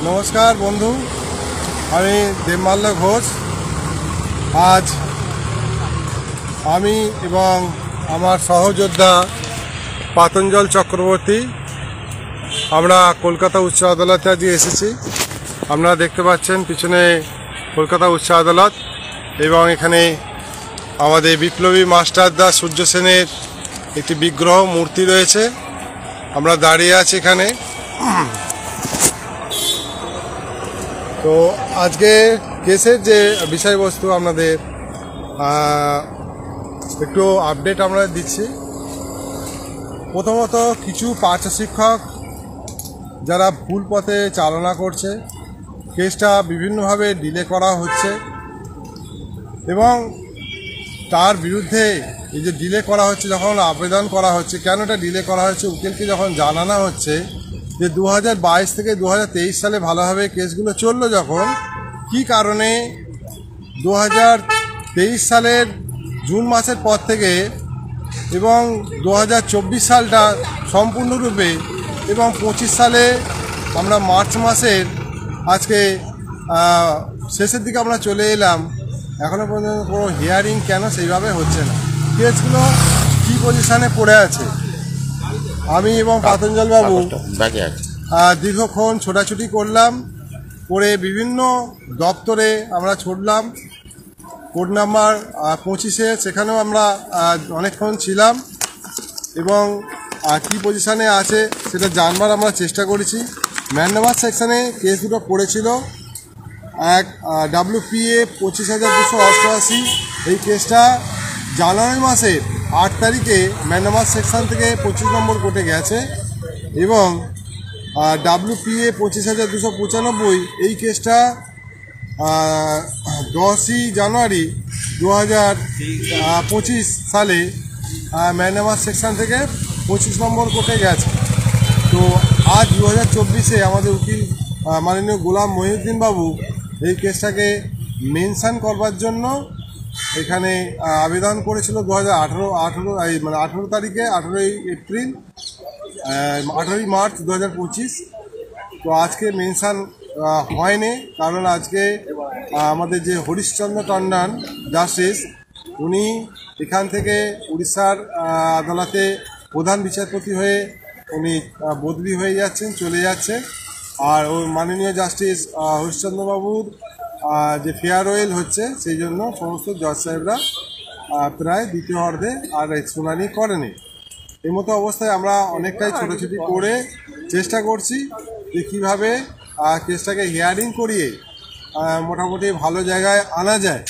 নমস্কার বন্ধু, আমি দেবমাল্য ঘোষ। আজ আমি এবং আমার সহযোদ্ধা পাতঞ্জল চক্রবর্তী আমরা কলকাতা উচ্চ আদালতে আজ এসেছি। আপনারা দেখতে পাচ্ছেন পিছনে কলকাতা উচ্চ আদালত এবং এখানে আমাদের বিপ্লবী মাস্টারদা সূর্য সেনের একটি বিগ্রহ মূর্তি রয়েছে। আমরা দাঁড়িয়ে আছি এখানে। তো আজকে কেসের যে বিষয়বস্তু আপনাদের একটু আপডেট আমরা দিচ্ছি। প্রথমত কিছু পার্শ্ব শিক্ষক যারা ভুল পথে চালনা করছে, কেসটা বিভিন্নভাবে ডিলে করা হচ্ছে এবং তার বিরুদ্ধে এই যে ডিলে করা হচ্ছে, যখন আবেদন করা হচ্ছে, কেন এটা ডিলে করা হচ্ছে, উকিলকে যখন জানানো হচ্ছে যে 2022 থেকে 2023 সালে ভালোভাবে কেসগুলো চললো, যখন কি কারণে 2023 সালের জুন মাসের পর থেকে এবং 2024 সালটা সম্পূর্ণরূপে এবং 25 সালে আমরা মার্চ মাসের আজকে শেষের দিকে আমরা চলে এলাম, এখনও পর্যন্ত কোনো হিয়ারিং কেন সেইভাবে হচ্ছে না? কেসগুলো কী পজিশানে পড়ে আছে? আমি এবং পাতঞ্জল বাবু দীর্ঘক্ষণ ছোটাছুটি করলাম, করে বিভিন্ন দপ্তরে আমরা ছুটলাম। কোড নাম্বার 25-এ সেখানেও আমরা অনেকক্ষণ ছিলাম এবং কী পজিশানে আছে সেটা জানবার আমরা চেষ্টা করেছি। ম্যান্ডামার সেকশানে কেস দুটো পড়েছিল। এক WPA 25,288, এই কেসটা জানুয়ারি মাসের 8 তারিখে ম্যান্ডামার সেকশান থেকে 25 নম্বর কোর্টে গেছে এবং WPA 25,295, এই কেসটা 10ই জানুয়ারি 2025 সালে ম্যান্ডামার সেকশান থেকে 25 নম্বর কোর্টে গেছে। তো আজ 2024-এ আমাদের উকিল মাননীয় গোলাম মহিউদ্দিন বাবু এই কেসটাকে মেনশান করবার জন্য এখানে আবেদন করেছিল 18 তারিখে, 18ই এপ্রিল, 18ই মার্চ 2025। তো আজকে মেনশান হয়নি, কারণ আজকে আমাদের যে হরিশচন্দ্র টন্ডন জাস্টিস, উনি এখান থেকে উড়িষ্যার আদালতে প্রধান বিচারপতি হয়ে উনি বদলি হয়ে যাচ্ছেন, চলে যাচ্ছে। আর ওই মাননীয় জাস্টিস হরিশচন্দ্রবাবুর যে ফেয়ারওয়েল হচ্ছে, সেই জন্য সমস্ত জজ সাহেবরা প্রায় দ্বিতীয় অর্ধে আর শুনানি করেনি। এই মতো অবস্থায় আমরা অনেকটাই ছোটাছুটি করে চেষ্টা করছি যে কীভাবে কেসটাকে হিয়ারিং করিয়ে মোটামুটি ভালো জায়গায় আনা যায়।